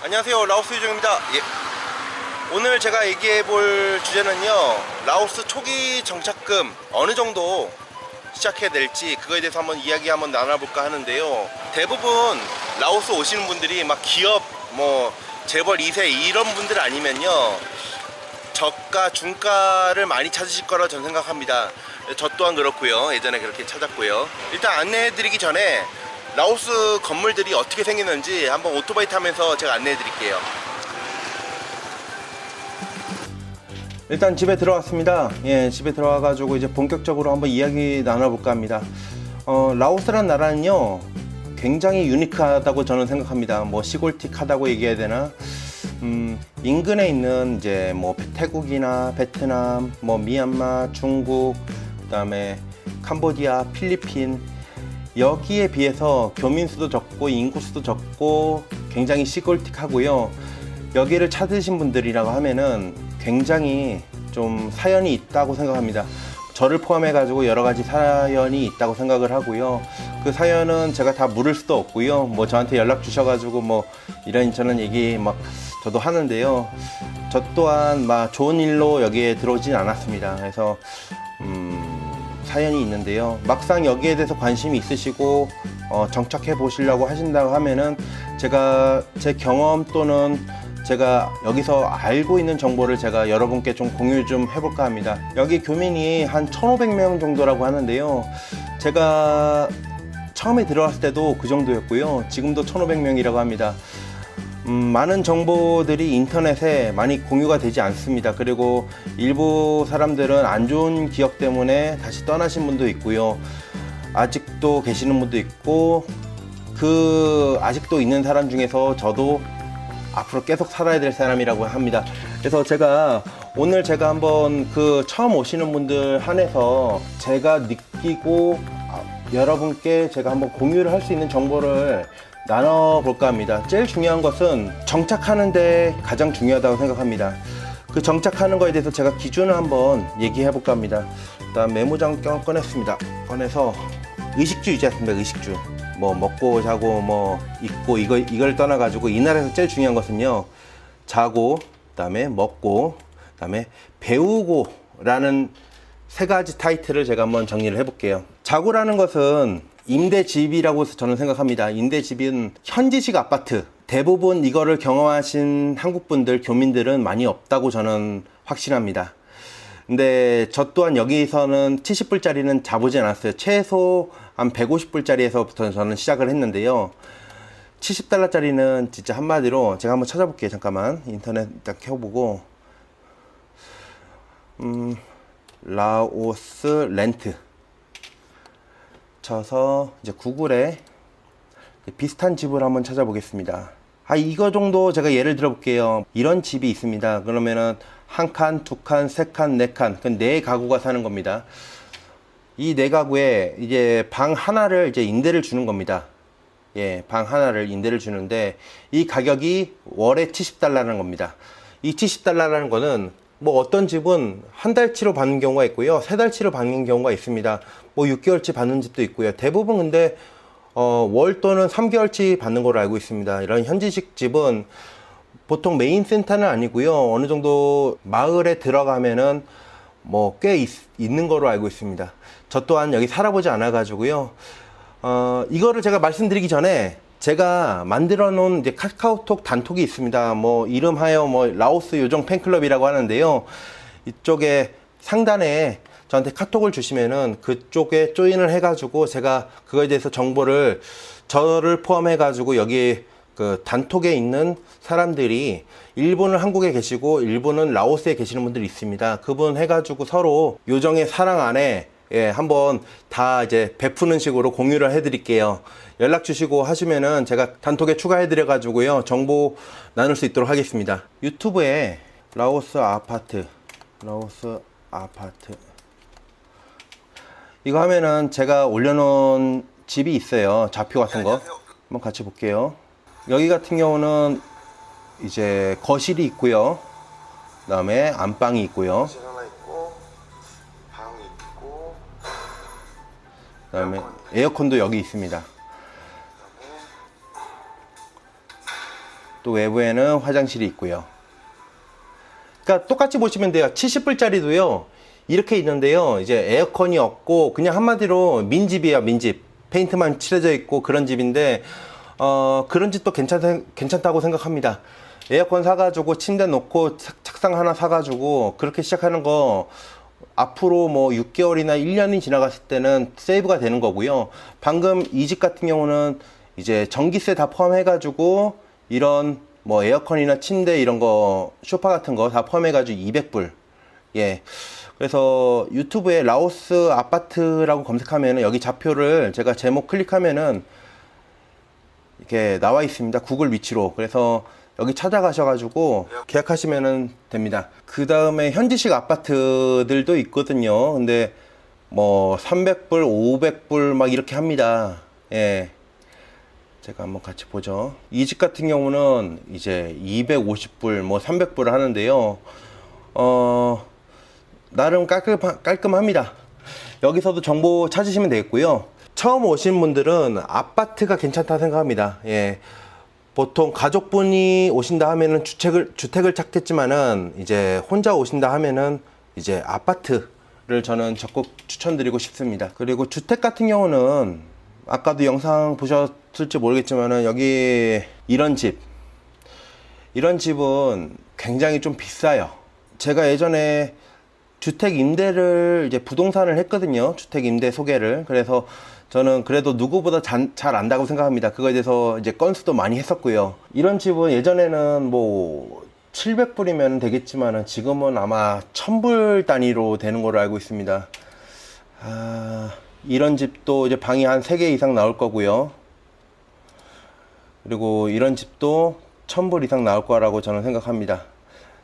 안녕하세요, 라오스 유정입니다. 오늘 제가 얘기해 볼 주제는요, 라오스 초기 정착금 어느 정도 시작해야 될지 그거에 대해서 한번 이야기 한번 나눠볼까 하는데요. 대부분 라오스 오시는 분들이 막 기업 재벌 2세 이런 분들 아니면요, 저가 중가를 많이 찾으실 거라 저는 생각합니다. 저 또한 그렇고요. 예전에 그렇게 찾았고요. 일단 안내해 드리기 전에 라오스 건물들이 어떻게 생겼는지 한번 오토바이 타면서 제가 안내해 드릴게요. 일단 집에 들어왔습니다. 집에 들어와가지고 이제 본격적으로 한번 이야기 나눠볼까 합니다. 라오스란 나라는요, 굉장히 유니크하다고 저는 생각합니다. 시골틱하다고 얘기해야 되나? 인근에 있는 이제 태국이나 베트남, 미얀마, 중국, 그다음에 캄보디아, 필리핀, 여기에 비해서 교민수도 적고 인구수도 적고 굉장히 시골틱하고요. 여기를 찾으신 분들이라고 하면은 굉장히 좀 사연이 있다고 생각합니다. 저를 포함해 가지고 여러 가지 사연이 있다고 생각을 하고요. 그 사연은 제가 다 물을 수도 없고요. 저한테 연락 주셔가지고 이런저런 얘기 저도 하는데요. 저 또한 좋은 일로 여기에 들어오진 않았습니다. 그래서 사연이 있는데요. 막상 여기에 대해서 관심이 있으시고 정착해 보시려고 하신다고 하면은 제가 제 경험 또는 제가 여기서 알고 있는 정보를 제가 여러분께 좀 공유 좀 해볼까 합니다. 여기 교민이 한 1,500명 정도라고 하는데요. 제가 처음에 들어왔을 때도 그 정도였고요. 지금도 1,500명이라고 합니다. 많은 정보들이 인터넷에 많이 공유가 되지 않습니다. 그리고 일부 사람들은 안 좋은 기억 때문에 다시 떠나신 분도 있고요. 아직도 계시는 분도 있고, 아직도 있는 사람 중에서 저도 앞으로 계속 살아야 될 사람이라고 합니다. 그래서 오늘 제가 한번 처음 오시는 분들 한해서 제가 느끼고 여러분께 제가 한번 공유를 할 수 있는 정보를 나눠볼까 합니다. 제일 중요한 것은 정착하는데 가장 중요하다고 생각합니다. 그 정착하는 거에 대해서 제가 기준을 한번 얘기해 볼까 합니다. 일단 메모장 꺼냈습니다. 꺼내서 의식주 유지했습니다. 의식주. 먹고 자고 입고 이걸 떠나가지고 이 나라에서 제일 중요한 것은요, 자고, 그다음에 먹고, 그다음에 배우고 라는 세 가지 타이틀을 제가 한번 정리를 해볼게요. 자고라는 것은 임대집이라고 저는 생각합니다. 임대집은 현지식 아파트. 대부분 이거를 경험하신 한국분들, 교민들은 많이 없다고 저는 확신합니다. 근데 저 또한 여기서는 70불짜리는 자보지 않았어요. 최소 한 150불짜리에서부터 저는 시작을 했는데요. 70달러짜리는 진짜 한마디로 제가 한번 찾아볼게요. 잠깐만. 인터넷 딱 켜보고. 라오스 렌트 쳐서 이제 구글에 비슷한 집을 한번 찾아보겠습니다. 이거 정도 제가 예를 들어 볼게요. 이런 집이 있습니다. 그러면은 한 칸, 두 칸, 세 칸, 네 칸, 그 네 가구가 사는 겁니다. 이 네 가구에 이제 방 하나를 이제 임대를 주는 겁니다. 방 하나를 임대를 주는데 이 가격이 월에 70달러라는 겁니다. 이 70달러라는 거는 어떤 집은 한 달치로 받는 경우가 있고요. 세 달치로 받는 경우가 있습니다. 6개월치 받는 집도 있고요. 대부분 근데 월 또는 3개월치 받는 걸로 알고 있습니다. 이런 현지식 집은 보통 메인 센터는 아니고요. 어느 정도 마을에 들어가면은 꽤 있는 거로 알고 있습니다. 저 또한 여기 살아보지 않아 가지고요. 이거를 제가 말씀드리기 전에 제가 만들어 놓은 이제 카카오톡 단톡이 있습니다. 이름하여 라오스 요정 팬클럽이라고 하는데요. 이쪽에 상단에 저한테 카톡을 주시면은 그쪽에 조인을 해가지고 제가 그거에 대해서 정보를 저를 포함해가지고 여기 단톡에 있는 사람들이 일본은 한국에 계시고 일본은 라오스에 계시는 분들이 있습니다. 그분 해가지고 서로 요정의 사랑 안에 한번 다 이제 베푸는 식으로 공유를 해드릴게요. 연락 주시고 하시면은 제가 단톡에 추가해드려 가지고요, 정보 나눌 수 있도록 하겠습니다. 유튜브에 라오스 아파트 이거 하면은 제가 올려놓은 집이 있어요. 좌표 같은 거 한번 같이 볼게요. 여기 같은 경우는 이제 거실이 있고요, 그 다음에 안방이 있고요, 그 다음에 에어컨도 여기 있습니다. 또 외부에는 화장실이 있고요. 그러니까 똑같이 보시면 돼요. 70불짜리도요. 이렇게 있는데요. 이제 에어컨이 없고 그냥 한마디로 민집이에요. 민집. 페인트만 칠해져 있고 그런 집인데 그런 집도 괜찮다고 생각합니다. 에어컨 사가지고 침대 놓고 책상 하나 사가지고 그렇게 시작하는 거 앞으로 뭐 6개월이나 1년이 지나갔을 때는 세이브가 되는 거고요. 방금 이 집 같은 경우는 이제 전기세 다 포함해가지고 이런 뭐 에어컨이나 침대 이런 거 소파 같은 거 다 포함해가지고 200불. 예. 그래서 유튜브에 라오스 아파트라고 검색하면 여기 좌표를 제가 제목 클릭하면은 이렇게 나와 있습니다. 구글 위치로. 그래서 여기 찾아가셔가지고 계약하시면 됩니다. 그 다음에 현지식 아파트들도 있거든요. 근데 뭐 300불, 500불 막 이렇게 합니다. 예. 제가 한번 같이 보죠. 이 집 같은 경우는 이제 250불, 뭐 300불 하는데요. 나름 깔끔합니다. 여기서도 정보 찾으시면 되겠고요. 처음 오신 분들은 아파트가 괜찮다 생각합니다. 예. 보통 가족분이 오신다 하면은 주택을 찾겠지만은 이제 혼자 오신다 하면은 이제 아파트를 저는 적극 추천드리고 싶습니다. 그리고 주택 같은 경우는 아까도 영상 보셨을지 모르겠지만은 여기 이런 집은 굉장히 좀 비싸요. 제가 예전에 주택 임대를 이제 부동산을 했거든요. 주택 임대 소개를. 그래서 저는 그래도 누구보다 잘 안다고 생각합니다. 그거에 대해서 이제 건수도 많이 했었고요. 이런 집은 예전에는 뭐 700불이면 되겠지만은 지금은 아마 1000불 단위로 되는 걸로 알고 있습니다. 이런 집도 이제 방이 한 3개 이상 나올 거고요. 그리고 이런 집도 1000불 이상 나올 거라고 저는 생각합니다.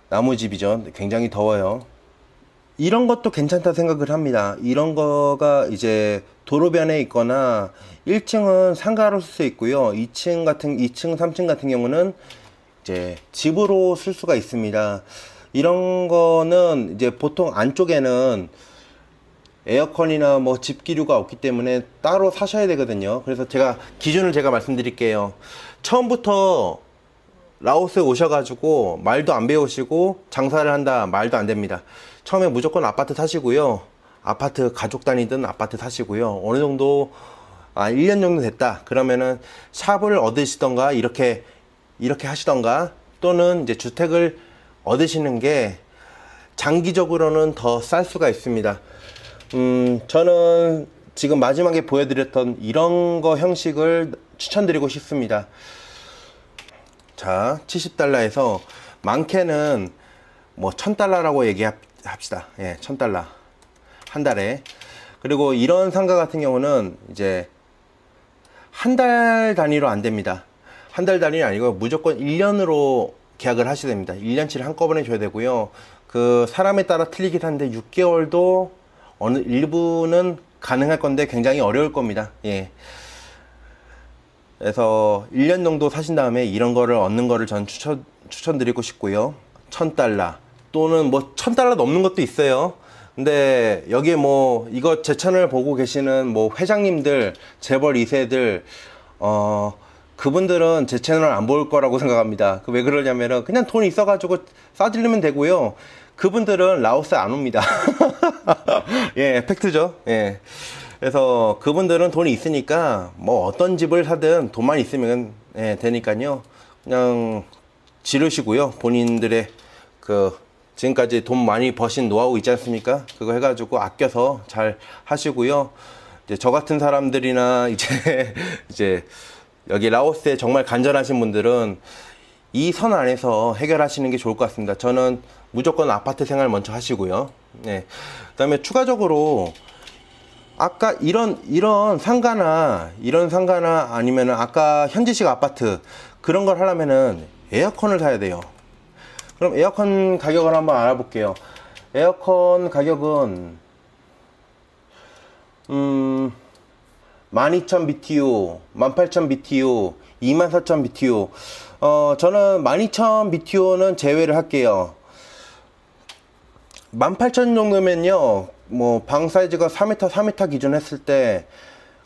나무집이죠. 굉장히 더워요. 이런 것도 괜찮다 생각을 합니다. 이런 거가 이제 도로변에 있거나 1층은 상가로 쓸 수 있고요. 2층, 3층 같은 경우는 이제 집으로 쓸 수가 있습니다. 이런 거는 이제 보통 안쪽에는 에어컨이나 뭐 집기류가 없기 때문에 따로 사셔야 되거든요. 그래서 기준을 제가 말씀드릴게요. 처음부터 라오스에 오셔가지고 말도 안 배우시고 장사를 한다 말도 안 됩니다. 처음에 무조건 아파트 사시고요. 아파트 가족 단위든 아파트 사시고요. 어느 정도 1년 정도 됐다 그러면은 샵을 얻으시던가 이렇게 하시던가 또는 이제 주택을 얻으시는 게 장기적으로는 더 쌀 수가 있습니다. 저는 지금 마지막에 보여드렸던 이런 거 형식을 추천드리고 싶습니다. 자, 70달러에서 많게는 뭐 1000달러라고 얘기합시다. 예, 1000달러. 한 달에. 그리고 이런 상가 같은 경우는 이제 한 달 단위로 안 됩니다. 한 달 단위는 아니고 무조건 1년으로 계약을 하셔야 됩니다. 1년치를 한꺼번에 줘야 되고요. 그 사람에 따라 틀리긴 한데 6개월도 어느 일부는 가능할 건데 굉장히 어려울 겁니다. 예. 그래서 1년 정도 사신 다음에 이런 거를 얻는 거를 전 추천드리고 싶고요. 1000달러 또는 뭐 1000달러 넘는 것도 있어요. 근데 여기에 뭐 이거 제 채널 보고 계시는 뭐 회장님들, 재벌 2세들 그분들은 제 채널 안 볼 거라고 생각합니다. 왜 그러냐면은 그냥 돈 있어가지고 싸들리면 되고요. 그분들은 라오스 안 옵니다. 예, 팩트죠. 예. 그래서 그분들은 돈이 있으니까 뭐 어떤 집을 사든 돈만 있으면 되니까요. 그냥 지르시고요. 본인들의 지금까지 돈 많이 버신 노하우 있지 않습니까? 그거 해가지고 아껴서 잘 하시고요. 이제 저 같은 사람들이나 이제 여기 라오스에 정말 간절하신 분들은 이 선 안에서 해결하시는 게 좋을 것 같습니다. 저는 무조건 아파트 생활 먼저 하시고요. 네. 그다음에 추가적으로 아까 이런 상가나 아니면은 아까 현지식 아파트 그런 걸 하려면은 에어컨을 사야 돼요. 그럼 에어컨 가격을 한번 알아볼게요. 에어컨 가격은 12,000 BTU, 18,000 BTU, 24,000 BTU. 저는 12,000 BTU는 제외를 할게요. 18,000 정도면요, 뭐, 방 사이즈가 4m, 4m 기준 했을 때,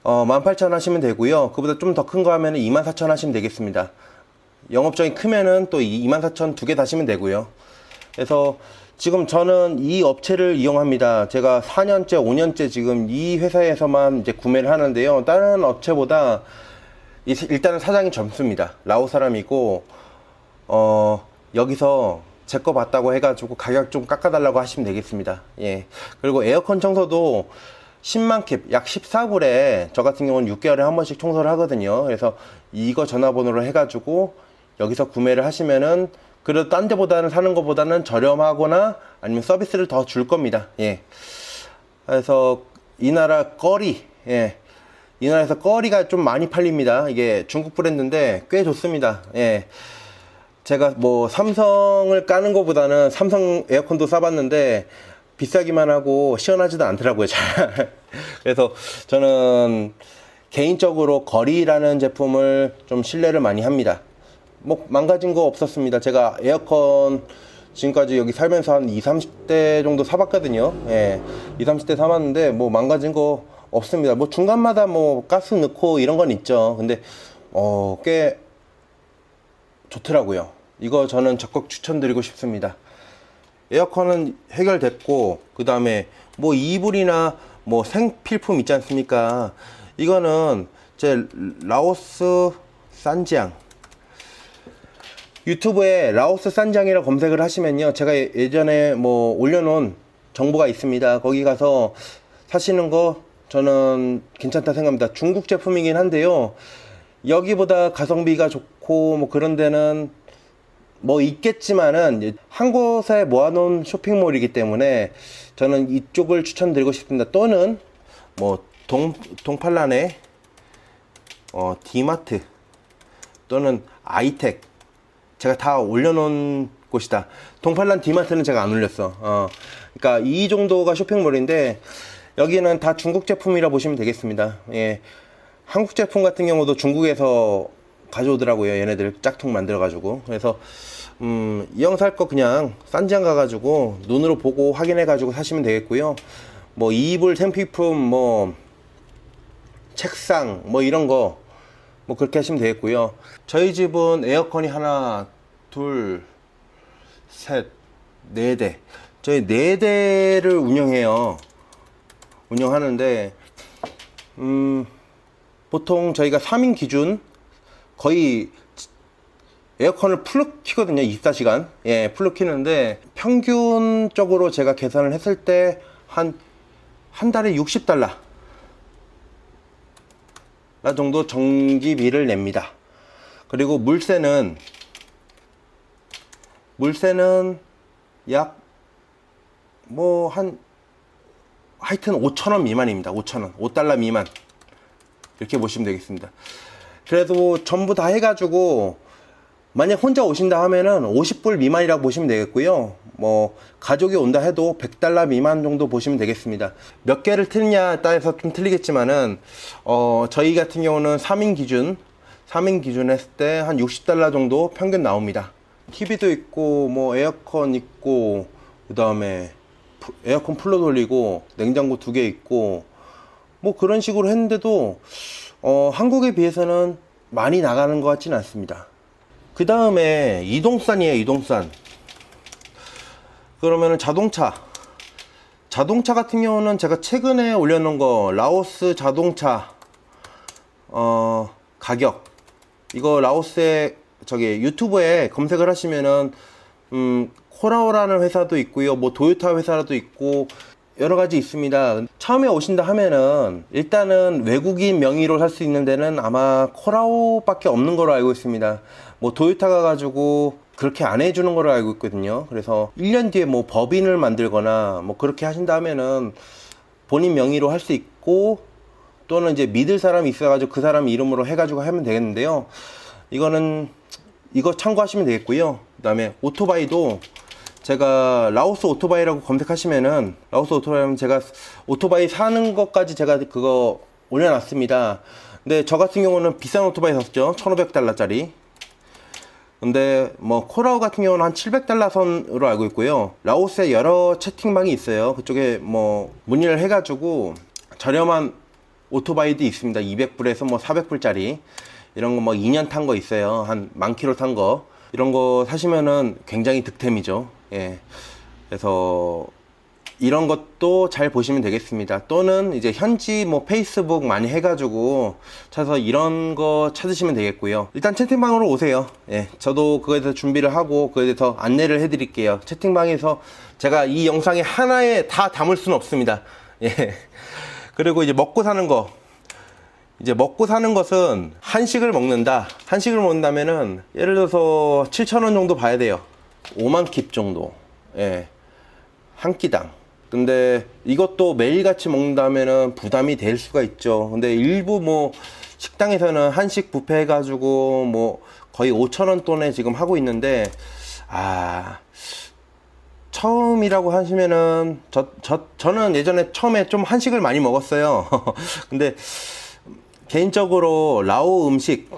18,000 하시면 되고요. 그보다 좀 더 큰 거 하면 24,000 하시면 되겠습니다. 영업정이 크면은 또 24,000 두 개 다시면 되고요. 그래서 지금 저는 이 업체를 이용합니다. 제가 4년째, 5년째 지금 이 회사에서만 이제 구매를 하는데요. 다른 업체보다 일단은 사장이 젊습니다. 라오스 사람이고, 여기서 제 거 봤다고 해가지고 가격 좀 깎아달라고 하시면 되겠습니다. 예. 그리고 에어컨 청소도 10만 캡, 약 14불에 저 같은 경우는 6개월에 한 번씩 청소를 하거든요. 그래서 이거 전화번호로 해가지고 여기서 구매를 하시면은 그래도 딴 데보다는 사는 것보다는 저렴하거나 아니면 서비스를 더 줄 겁니다. 예. 그래서 이 나라 꺼리, 예. 이 나라에서 꺼리가 좀 많이 팔립니다. 이게 중국 브랜드인데 꽤 좋습니다. 예. 제가 뭐 삼성을 까는 것보다는 삼성 에어컨도 써봤는데 비싸기만 하고 시원하지도 않더라고요, 잘. 그래서 저는 개인적으로 거리라는 제품을 좀 신뢰를 많이 합니다. 뭐 망가진 거 없었습니다. 제가 에어컨 지금까지 여기 살면서 한 20, 30대 정도 사봤거든요. 예, 20, 30대 사봤는데 뭐 망가진 거 없습니다. 뭐 중간마다 뭐 가스 넣고 이런 건 있죠. 근데 꽤 좋더라고요. 이거 저는 적극 추천드리고 싶습니다. 에어컨은 해결됐고, 그 다음에 뭐 이불이나 뭐 생필품 있지 않습니까? 이거는 제 라오스 산지앙, 유튜브에 라오스 산지앙이라고 검색을 하시면요, 제가 예전에 뭐 올려놓은 정보가 있습니다. 거기 가서 사시는 거 저는 괜찮다 생각합니다. 중국 제품이긴 한데요, 여기보다 가성비가 좋고 뭐 그런 데는 뭐 있겠지만은 한 곳에 모아놓은 쇼핑몰이기 때문에 저는 이쪽을 추천드리고 싶습니다. 또는 뭐 동팔란의 디마트 또는 아이텍, 제가 다 올려놓은 곳이다. 동팔란 디마트는 제가 안 올렸어. 그러니까 이 정도가 쇼핑몰인데 여기는 다 중국 제품이라 보시면 되겠습니다. 예. 한국 제품 같은 경우도 중국에서 가져오더라고요. 얘네들 짝퉁 만들어가지고. 그래서 이형 살 거 그냥 싼지양 가가지고 눈으로 보고 확인해가지고 사시면 되겠고요. 뭐 이불, 생필품, 뭐 책상, 뭐 이런 거 뭐 그렇게 하시면 되겠고요. 저희 집은 에어컨이 하나, 둘, 셋, 네 대. 저희 네 대를 운영하는데 보통 저희가 3인 기준 거의 에어컨을 풀로 키거든요. 24시간. 예, 풀로 키는데 평균적으로 제가 계산을 했을 때 한 달에 60달러 정도 전기비를 냅니다. 그리고 물세는 약 뭐 하여튼 5,000원 미만입니다. 5,000원, 5달러 미만, 이렇게 보시면 되겠습니다. 그래도 전부 다 해가지고 만약 혼자 오신다 하면은 50불 미만이라고 보시면 되겠고요. 뭐 가족이 온다 해도 100달러 미만 정도 보시면 되겠습니다. 몇 개를 틀냐에 따라서 좀 틀리겠지만은 저희 같은 경우는 3인 기준 했을 때 한 60달러 정도 평균 나옵니다. TV도 있고 뭐 에어컨 있고, 그 다음에 에어컨 풀로 돌리고 냉장고 2개 있고 뭐 그런 식으로 했는데도 한국에 비해서는 많이 나가는 것 같지는 않습니다. 그 다음에 이동산이에요. 이동산. 그러면은 자동차 같은 경우는 제가 최근에 올려놓은 거 라오스 자동차 가격, 이거 라오스에 유튜브에 검색을 하시면은 코라오라는 회사도 있고요, 뭐 도요타 회사도 있고 여러 가지 있습니다. 처음에 오신다 하면은 일단은 외국인 명의로 살 수 있는 데는 아마 코라오밖에 없는 걸로 알고 있습니다. 뭐 도요타가 가지고 그렇게 안 해주는 걸로 알고 있거든요. 그래서 1년 뒤에 뭐 법인을 만들거나 뭐 그렇게 하신다 하면은 본인 명의로 할 수 있고, 또는 이제 믿을 사람이 있어가지고 그 사람 이름으로 해가지고 하면 되겠는데요. 이거 참고하시면 되겠고요. 그 다음에 오토바이도 제가 라오스 오토바이라고 검색하시면은, 라오스 오토바이는 제가 오토바이 사는 것까지 제가 그거 올려놨습니다. 근데 저 같은 경우는 비싼 오토바이 샀죠. 1,500달러짜리. 근데 뭐 코라오 같은 경우는 한 700달러 선으로 알고 있고요. 라오스에 여러 채팅방이 있어요. 그쪽에 뭐 문의를 해가지고 저렴한 오토바이도 있습니다. 200불에서 뭐 400불짜리 이런 거 뭐 2년 탄 거 있어요. 한 10,000km 탄 거. 이런 거 사시면은 굉장히 득템이죠. 예. 그래서 이런 것도 잘 보시면 되겠습니다. 또는 이제 현지 뭐 페이스북 많이 해가지고 찾아서 이런 거 찾으시면 되겠고요. 일단 채팅방으로 오세요. 예, 저도 그거에 대해서 준비를 하고 그거에 대해서 안내를 해드릴게요. 채팅방에서 제가 이 영상에 하나에 다 담을 수는 없습니다. 예. 그리고 이제 먹고 사는 거. 이제 먹고 사는 것은 한식을 먹는다. 한식을 먹는다면은 예를 들어서 7,000원 정도 봐야 돼요. 5만 킵 정도. 예. 한 끼당. 근데 이것도 매일같이 먹는다면은 부담이 될 수가 있죠. 근데 일부 뭐 식당에서는 한식 뷔페 해가지고 뭐 거의 5,000원 돈에 지금 하고 있는데, 처음이라고 하시면은 저는 예전에 처음에 좀 한식을 많이 먹었어요. 근데 개인적으로 라오 음식을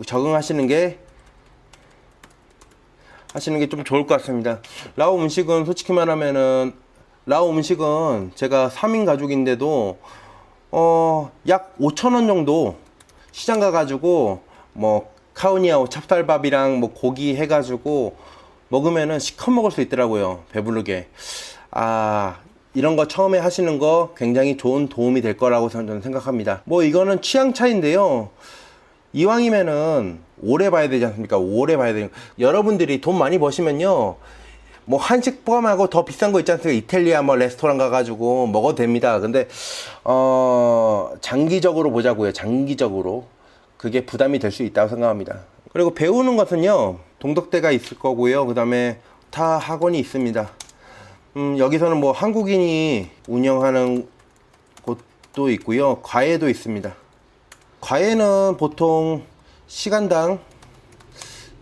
적응하시는 게 좀 좋을 것 같습니다. 라오 음식은 솔직히 말하면은 라오 음식은 제가 3인 가족인데도 약 5,000원 정도 시장 가가지고 뭐 카오니아오 찹쌀밥이랑 뭐 고기 해가지고 먹으면은 시커 먹을 수 있더라고요. 배부르게. 이런 거 처음에 하시는 거 굉장히 좋은 도움이 될 거라고 저는 생각합니다. 뭐 이거는 취향 차이인데요. 이왕이면은 오래 봐야 되지 않습니까? 오래 봐야 되니까. 여러분들이 돈 많이 버시면요, 뭐 한식 포함하고 더 비싼 거 있지 않습니까? 이탈리아 뭐 레스토랑 가가지고 먹어도 됩니다. 근데 장기적으로 보자고요. 장기적으로 그게 부담이 될 수 있다고 생각합니다. 그리고 배우는 것은요, 동덕대가 있을 거고요. 그 다음에 타 학원이 있습니다. 여기서는 뭐 한국인이 운영하는 곳도 있고요. 과외도 있습니다. 과외는 보통 시간당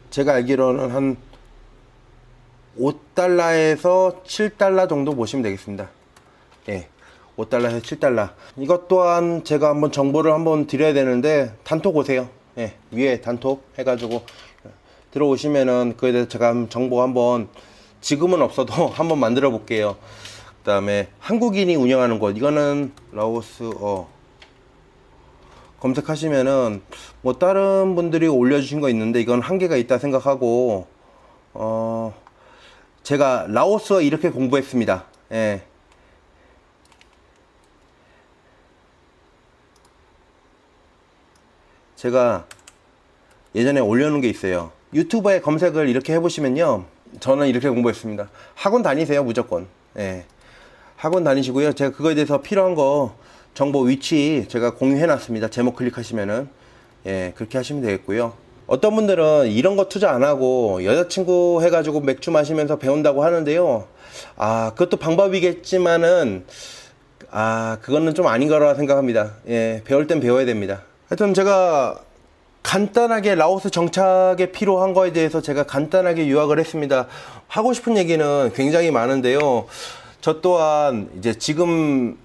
제가 알기로는 한 5달러에서 7달러 정도 보시면 되겠습니다. 예, 5달러에서 7달러. 이것 또한 제가 한번 정보를 한번 드려야 되는데, 단톡 오세요. 예, 위에 단톡 해가지고 들어오시면은 그에 대해서 제가 정보 한번, 지금은 없어도 한번 만들어 볼게요. 그 다음에 한국인이 운영하는 곳, 이거는 라오스어 검색하시면은 뭐 다른 분들이 올려주신 거 있는데 이건 한계가 있다 생각하고, 제가 라오스어 이렇게 공부했습니다. 예. 제가 예전에 올려놓은 게 있어요. 유튜브에 검색을 이렇게 해보시면요, 저는 이렇게 공부했습니다. 학원 다니세요, 무조건. 예. 학원 다니시고요. 제가 그거에 대해서 필요한 거 정보 위치 제가 공유해 놨습니다. 제목 클릭하시면은, 예, 그렇게 하시면 되겠고요. 어떤 분들은 이런 거 투자 안 하고 여자친구 해가지고 맥주 마시면서 배운다고 하는데요, 그것도 방법이겠지만은 그거는 좀 아닌 거라 생각합니다. 예, 배울 땐 배워야 됩니다. 하여튼 제가 간단하게 라오스 정착에 필요한 거에 대해서 제가 간단하게 요약을 했습니다. 하고 싶은 얘기는 굉장히 많은데요, 저 또한 이제 지금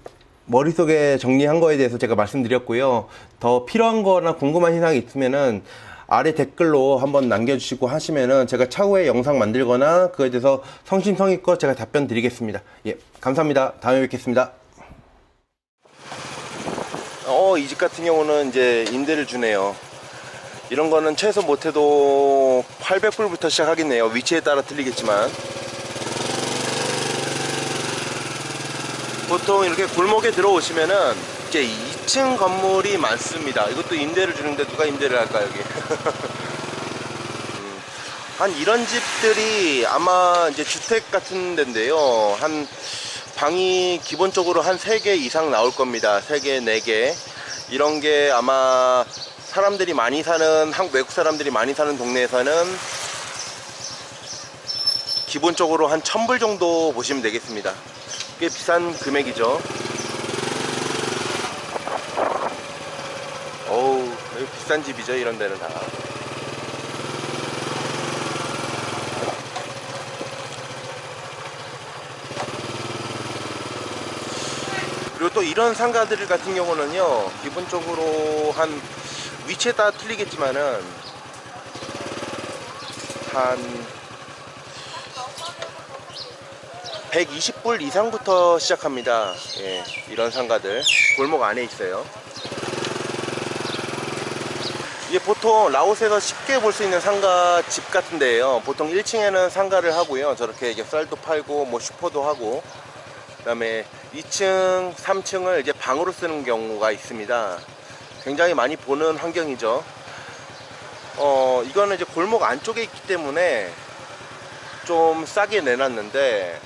머릿속에 정리한 거에 대해서 제가 말씀드렸고요. 더 필요한 거나 궁금한 사항이 있으면은 아래 댓글로 한번 남겨주시고 하시면은 제가 차후에 영상 만들거나 그거에 대해서 성심성의껏 제가 답변 드리겠습니다. 예, 감사합니다. 다음에 뵙겠습니다. 이 집 같은 경우는 이제 임대를 주네요. 이런 거는 최소 못해도 800불부터 시작하겠네요. 위치에 따라 틀리겠지만. 보통 이렇게 골목에 들어오시면은 이제 2층 건물이 많습니다. 이것도 임대를 주는데 누가 임대를 할까, 여기? 한 이런 집들이 아마 이제 주택 같은 데인데요, 한 방이 기본적으로 한 3개 이상 나올 겁니다. 3개, 4개. 이런 게 아마 사람들이 많이 사는, 외국 사람들이 많이 사는 동네에서는 기본적으로 한 1,000불 정도 보시면 되겠습니다. 꽤 비싼 금액이죠. 어우, 비싼 집이죠, 이런 데는 다. 그리고 또 이런 상가들 같은 경우는요, 기본적으로 한 위치에 따라 틀리겠지만은 한 120불 이상부터 시작합니다. 예, 이런 상가들 골목 안에 있어요. 이게 보통 라오스에서 쉽게 볼 수 있는 상가 집 같은 데예요. 보통 1층에는 상가를 하고요. 저렇게 이제 쌀도 팔고 뭐 슈퍼도 하고, 그다음에 2층, 3층을 이제 방으로 쓰는 경우가 있습니다. 굉장히 많이 보는 환경이죠. 이거는 이제 골목 안쪽에 있기 때문에 좀 싸게 내놨는데,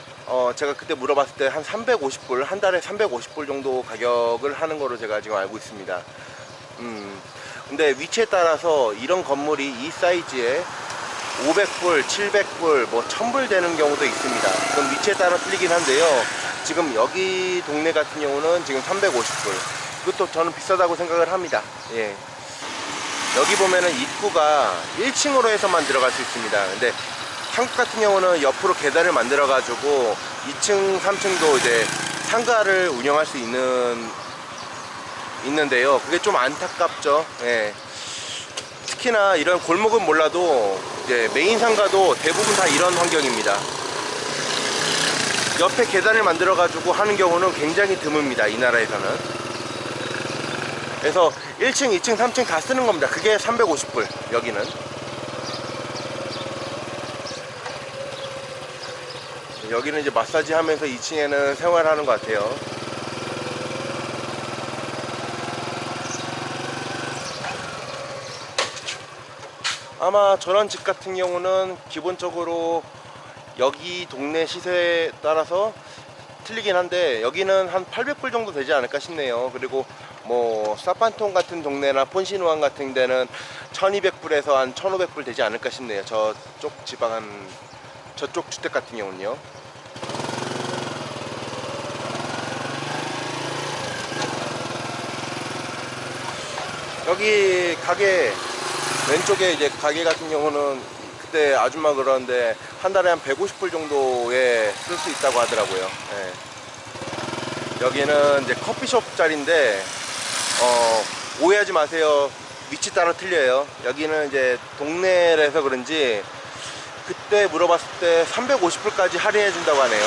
제가 그때 물어봤을 때 한 350불, 한 달에 350불 정도 가격을 하는 거로 제가 지금 알고 있습니다. 근데 위치에 따라서 이런 건물이 이 사이즈에 500불, 700불, 뭐 1000불 되는 경우도 있습니다. 그럼 위치에 따라 틀리긴 한데요. 지금 여기 동네 같은 경우는 지금 350불. 이것도 저는 비싸다고 생각을 합니다. 예. 여기 보면은 입구가 1층으로 해서만 들어갈 수 있습니다. 근데 한국 같은 경우는 옆으로 계단을 만들어 가지고 2층, 3층도 이제 상가를 운영할 수 있는데요. 그게 좀 안타깝죠. 예. 특히나 이런 골목은 몰라도 이제 메인 상가도 대부분 다 이런 환경입니다. 옆에 계단을 만들어 가지고 하는 경우는 굉장히 드뭅니다, 이 나라에서는. 그래서 1층, 2층, 3층 다 쓰는 겁니다. 그게 350불, 여기는. 여기는 이제 마사지 하면서 2층에는 생활하는 것 같아요. 아마 저런 집 같은 경우는 기본적으로 여기 동네 시세에 따라서 틀리긴 한데, 여기는 한 800불 정도 되지 않을까 싶네요. 그리고 뭐 사판통 같은 동네나 폰시누안 같은 데는 1200불에서 한 1500불 되지 않을까 싶네요. 저쪽 저쪽 주택 같은 경우는요. 여기 가게 왼쪽에 이제 가게 같은 경우는 그때 아줌마 그러는데 한 달에 한 150불 정도에 쓸 수 있다고 하더라고요. 예. 여기는 이제 커피숍 자리인데, 오해하지 마세요. 위치 따라 틀려요. 여기는 이제 동네라서 그런지 그때 물어봤을 때 350불까지 할인해 준다고 하네요.